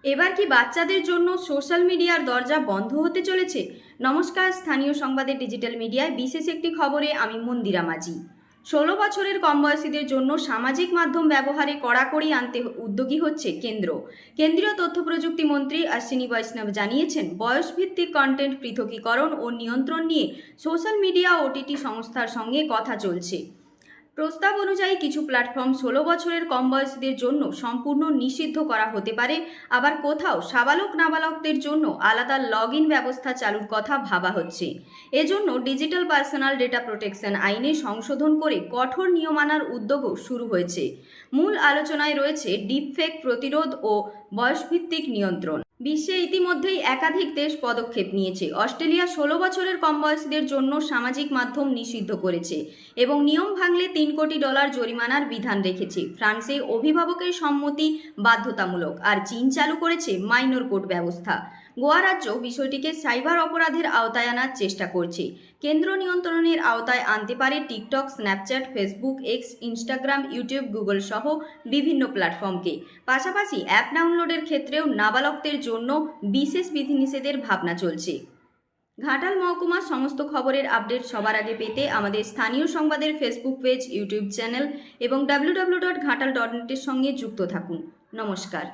এবার কি বাচ্চাদের জন্য সোশ্যাল মিডিয়ার দরজা বন্ধ হতে চলেছে? নমস্কার, স্থানীয় সংবাদের ডিজিটাল মিডিয়ায় বিশেষ একটি খবরে আমি মন্দিরা মাঝি। 16 বছরের কম বয়সীদের জন্য সামাজিক মাধ্যম ব্যবহারে কড়াকড়ি আনতে উদ্যোগী হচ্ছে কেন্দ্র। কেন্দ্রীয় তথ্য প্রযুক্তি মন্ত্রী অশ্বিনী বৈষ্ণব জানিয়েছেন, বয়সভিত্তিক কন্টেন্ট পৃথকীকরণ ও নিয়ন্ত্রণ নিয়ে সোশ্যাল মিডিয়া ওটিটি সংস্থার সঙ্গে কথা চলছে। প্রস্তাব অনুযায়ী কিছু প্ল্যাটফর্ম 16 বছরের কম বয়সীদের জন্য সম্পূর্ণ নিষিদ্ধ করা হতে পারে, আবার কোথাও সাবালক নাবালকদের জন্য আলাদা লগ ইন ব্যবস্থা চালুর কথা ভাবা হচ্ছে। এজন্য ডিজিটাল পার্সোনাল ডেটা প্রোটেকশন আইনে সংশোধন করে কঠোর নিয়ম আনার উদ্যোগও শুরু হয়েছে। মূল আলোচনায় রয়েছে ডিপফেক প্রতিরোধ ও বয়সভিত্তিক নিয়ন্ত্রণ। বিশ্বে ইতিমধ্যেই একাধিক দেশ পদক্ষেপ নিয়েছে। অস্ট্রেলিয়া 16 বছরের কম বয়সীদের জন্য সামাজিক মাধ্যম নিষিদ্ধ করেছে এবং নিয়ম ভাঙলে $3 কোটি জরিমানার বিধান রেখেছে। ফ্রান্সে অভিভাবকের সম্মতি বাধ্যতামূলক, আর চীন চালু করেছে মাইনর কোর্ট ব্যবস্থা। গোয়া রাজ্য বিষয়টিকে সাইবার অপরাধের আওতায় আনার চেষ্টা করছে। কেন্দ্র নিয়ন্ত্রণের আওতায় আনতে পারে TikTok, Snapchat, Facebook, x, Instagram, YouTube, Google সহ বিভিন্ন প্ল্যাটফর্মকে। পাশাপাশি অ্যাপ ডাউনলোডের ক্ষেত্রেও নাবালকদের জন্য বিশেষ বিধিনিষেধের ভাবনা চলছে। ঘাটাল মহকুমার সমস্ত খবরের আপডেট সবার আগে পেতে আমাদের স্থানীয় সংবাদের ফেসবুক পেজ, ইউটিউব চ্যানেল এবং www.ghatal.net এর সঙ্গে যুক্ত থাকুন। নমস্কার।